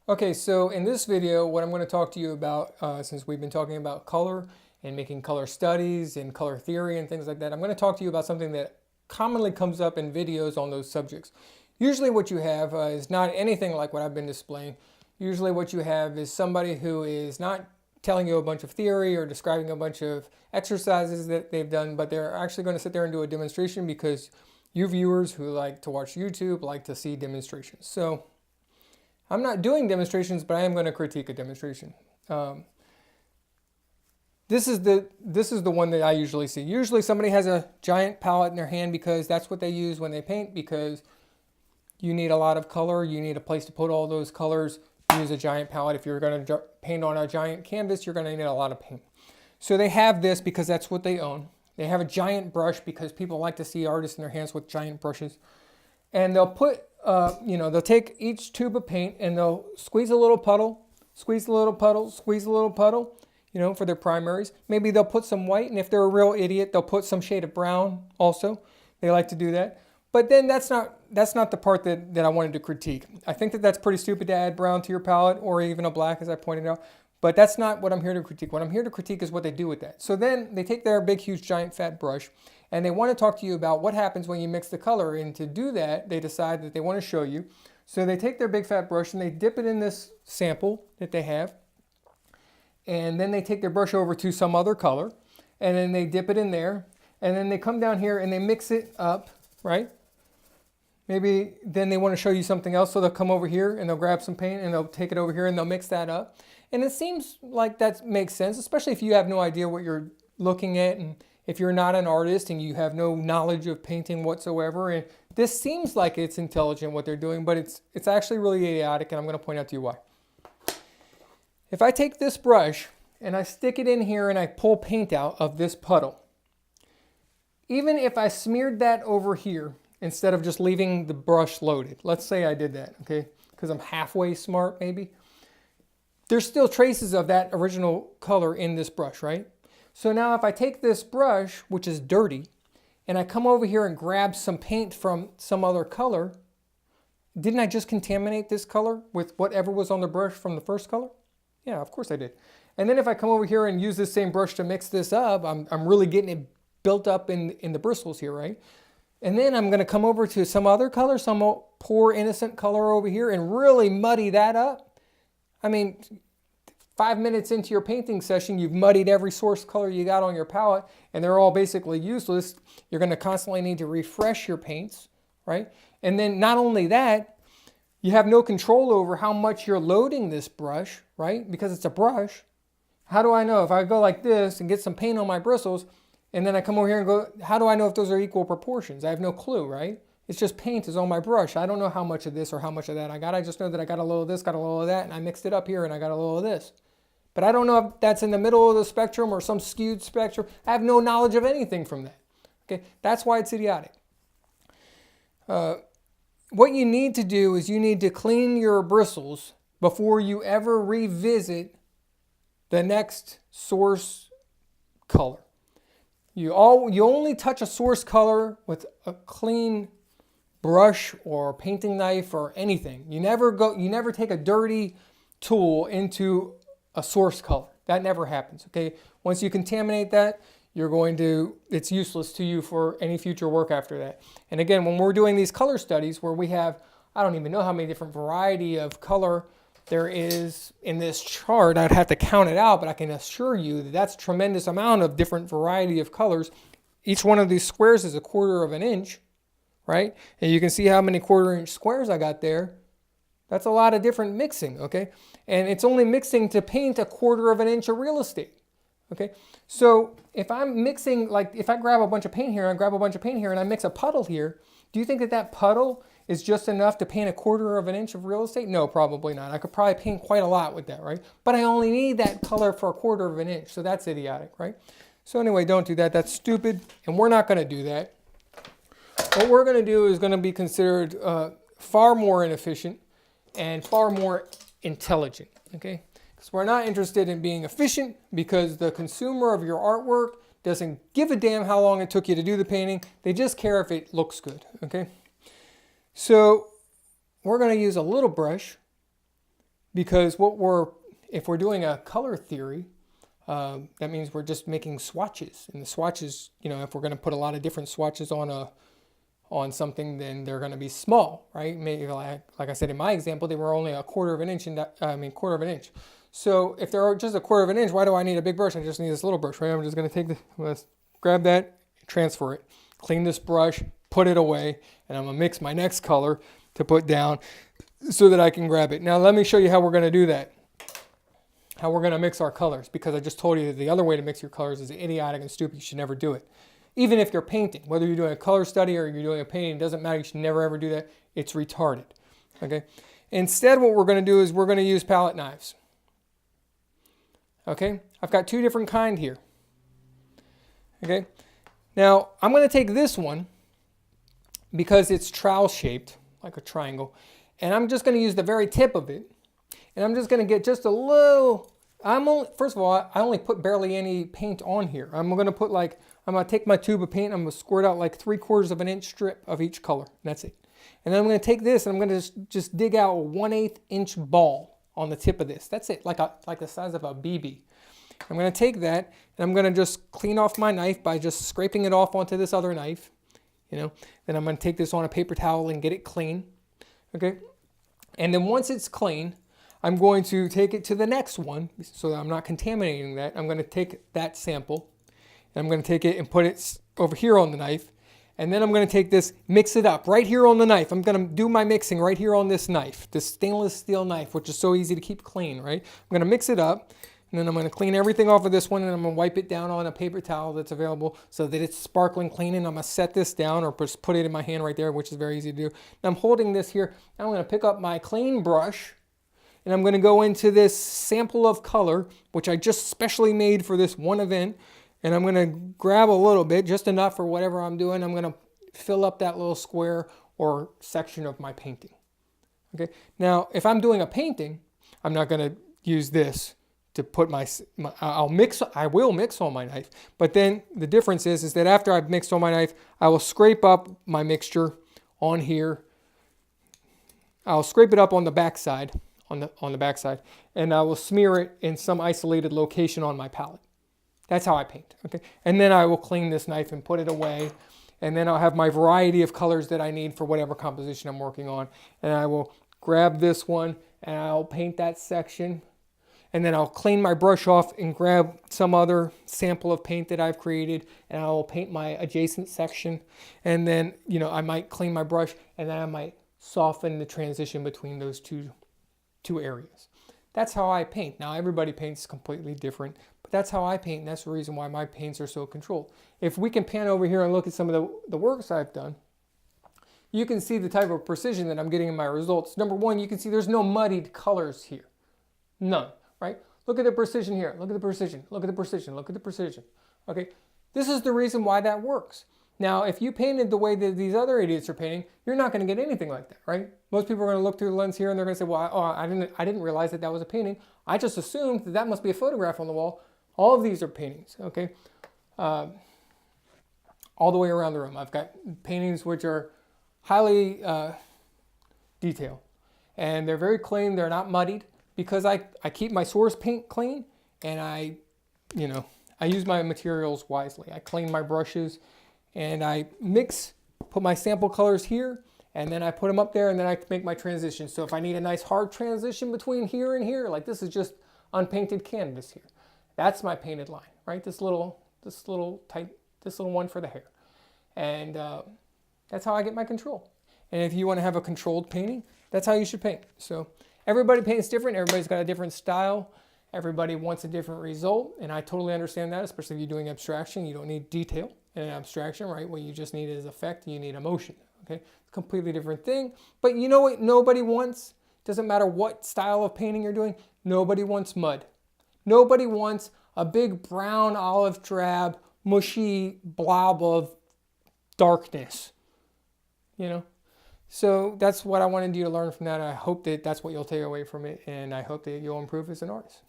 Okay, so in this video, what I'm going to talk to you about, since we've been talking about color and making color studies and color theory and things like that, I'm going to talk to you about something that commonly comes up in videos on those subjects. Usually what you have is not anything like what I've been displaying. Usually what you have is somebody who is not telling you a bunch of theory or describing a bunch of exercises that they've done, but they're actually going to sit there and do a demonstration because you viewers who like to watch YouTube like to see demonstrations. So I'm not doing demonstrations, but I am going to critique a demonstration. This is the one that I usually see. Usually somebody has a giant palette in their hand because that's what they use when they paint, because you need a lot of color. You need a place to put all those colors. Use a giant palette. If you're going to paint on a giant canvas, you're going to need a lot of paint. So they have this because that's what they own. They have a giant brush because people like to see artists in their hands with giant brushes. And they'll put, they'll take each tube of paint and they'll squeeze a little puddle, squeeze a little puddle, squeeze a little puddle, for their primaries. Maybe they'll put some white, and if they're a real idiot, they'll put some shade of brown also. They like to do that. But then that's not the part that I wanted to critique. I think that that's pretty stupid to add brown to your palette, or even a black, as I pointed out. But that's not what I'm here to critique. What I'm here to critique is what they do with that. So then they take their big, huge, giant, fat brush, and they want to talk to you about what happens when you mix the color. And to do that, they decide that they want to show you. So they take their big, fat brush and they dip it in this sample that they have. And then they take their brush over to some other color, and then they dip it in there. And then they come down here and they mix it up, right? Maybe then they want to show you something else, so they'll come over here and they'll grab some paint and they'll take it over here and they'll mix that up. And it seems like that makes sense, especially if you have no idea what you're looking at, and if you're not an artist and you have no knowledge of painting whatsoever. And this seems like it's intelligent what they're doing, but it's actually really idiotic, and I'm going to point out to you why. If I take this brush and I stick it in here and I pull paint out of this puddle, even if I smeared that over here, instead of just leaving the brush loaded. Let's say I did that, okay? Because I'm halfway smart, maybe. There's still traces of that original color in this brush, right? So now if I take this brush, which is dirty, and I come over here and grab some paint from some other color, didn't I just contaminate this color with whatever was on the brush from the first color? Yeah, of course I did. And then if I come over here and use this same brush to mix this up, I'm really getting it built up in the bristles here, right? And then I'm going to come over to some other color, some poor innocent color over here, and really muddy that up. I mean, 5 minutes into your painting session, you've muddied every source color you got on your palette, and they're all basically useless. You're going to constantly need to refresh your paints, right? And then not only that, you have no control over how much you're loading this brush, right? Because it's a brush. How do I know? If I go like this and get some paint on my bristles, and then I come over here and go, how do I know if those are equal proportions? I have no clue, right? It's just paint is on my brush. I don't know how much of this or how much of that I got. I just know that I got a little of this, got a little of that, and I mixed it up here and I got a little of this. But I don't know if that's in the middle of the spectrum or some skewed spectrum. I have no knowledge of anything from that. Okay, that's why it's idiotic. What you need to do is you need to clean your bristles before you ever revisit the next source color. You only touch a source color with a clean brush or painting knife or anything. You never take a dirty tool into a source color. That never happens, okay? Once you contaminate that, it's useless to you for any future work after that. And again, when we're doing these color studies where we have, I don't even know how many different variety of color there is in this chart. I'd have to count it out, but I can assure you that that's a tremendous amount of different variety of colors. Each one of these squares is 1/4 of an inch, right? And you can see how many 1/4 inch squares I got there. That's a lot of different mixing, okay? And it's only mixing to paint 1/4 of an inch of real estate, okay? So if I'm mixing, like if I grab a bunch of paint here and I grab a bunch of paint here and I mix a puddle here, do you think that puddle is just enough to paint 1/4 of an inch of real estate? No, probably not. I could probably paint quite a lot with that, right? But I only need that color for 1/4 of an inch, so that's idiotic, right? So anyway, don't do that. That's stupid, and we're not going to do that. What we're going to do is going to be considered far more inefficient and far more intelligent, okay? Because we're not interested in being efficient, because the consumer of your artwork doesn't give a damn how long it took you to do the painting. They just care if it looks good, okay? So we're going to use a little brush Because if we're doing a color theory, that means we're just making swatches. And the swatches, if we're going to put a lot of different swatches on something, then they're going to be small, right? Maybe like I said in my example, they were only a quarter of an inch. So if they're just a quarter of an inch, why do I need a big brush? I just need this little brush, right? I'm just going to grab that, transfer it, clean this brush, put it away, and I'm going to mix my next color to put down so that I can grab it. Now let me show you how we're going to do that. How we're going to mix our colors, because I just told you that the other way to mix your colors is idiotic and stupid. You should never do it. Even if you're painting, whether you're doing a color study or you're doing a painting, it doesn't matter. You should never ever do that. It's retarded. Okay. Instead, what we're going to do is we're going to use palette knives. Okay, I've got two different kind here. Okay, now I'm going to take this one because it's trowel shaped like a triangle, and I'm just going to use the very tip of it, and I'm just going to get just a little. First of all, I only put barely any paint on here. I'm going to take my tube of paint. I'm going to squirt out like 3/4 of an inch strip of each color. That's it. And then I'm going to take this and I'm going to just dig out a 1/8 inch ball on the tip of this. That's it, like the size of a BB. I'm going to take that and I'm going to just clean off my knife by just scraping it off onto this other knife. Then I'm going to take this on a paper towel and get it clean. Okay, and then once it's clean, I'm going to take it to the next one so that I'm not contaminating that. I'm going to take that sample and I'm going to take it and put it over here on the knife. And then I'm going to take this, mix it up right here on the knife. I'm going to do my mixing right here on this knife, this stainless steel knife, which is so easy to keep clean, right? I'm going to mix it up, and then I'm going to clean everything off of this one, and I'm going to wipe it down on a paper towel that's available so that it's sparkling clean, and I'm going to set this down or just put it in my hand right there, which is very easy to do. Now I'm holding this here. Now I'm going to pick up my clean brush, and I'm going to go into this sample of color, which I just specially made for this one event. And I'm going to grab a little bit, just enough for whatever I'm doing. I'm going to fill up that little square or section of my painting. Okay. Now, if I'm doing a painting, I'm not going to use this to put I will mix on my knife. But then the difference is that after I've mixed on my knife, I will scrape up my mixture on here. I'll scrape it up on the backside, on the backside, and I will smear it in some isolated location on my palette. That's how I paint, okay? And then I will clean this knife and put it away. And then I'll have my variety of colors that I need for whatever composition I'm working on. And I will grab this one and I'll paint that section. And then I'll clean my brush off and grab some other sample of paint that I've created. And I will paint my adjacent section. And then, I might clean my brush and then I might soften the transition between those two areas. That's how I paint. Now, everybody paints completely different, but that's how I paint, and that's the reason why my paints are so controlled. If we can pan over here and look at some of the works I've done, you can see the type of precision that I'm getting in my results. Number one, you can see there's no muddied colors here. None, right? Look at the precision here. Look at the precision. Look at the precision. Look at the precision. Okay, this is the reason why that works. Now, if you painted the way that these other idiots are painting, you're not going to get anything like that, right? Most people are going to look through the lens here and they're going to say, well, I didn't realize that was a painting. I just assumed that must be a photograph on the wall. All of these are paintings, okay? All the way around the room. I've got paintings which are highly detailed. And they're very clean. They're not muddied because I keep my source paint clean and I use my materials wisely. I clean my brushes. And I put my sample colors here, and then I put them up there, and then I make my transition. So if I need a nice hard transition between here and here, like this is just unpainted canvas here. That's my painted line, right? This little one for the hair. And that's how I get my control. And if you want to have a controlled painting, that's how you should paint. So everybody paints different. Everybody's got a different style. Everybody wants a different result, and I totally understand that, especially if you're doing abstraction. You don't need detail in abstraction, right? What you just need is effect. You need emotion, okay? It's a completely different thing. But you know what nobody wants? Doesn't matter what style of painting you're doing, nobody wants mud. Nobody wants a big brown, olive drab, mushy blob of darkness, So that's what I wanted you to learn from that. I hope that that's what you'll take away from it, and I hope that you'll improve as an artist.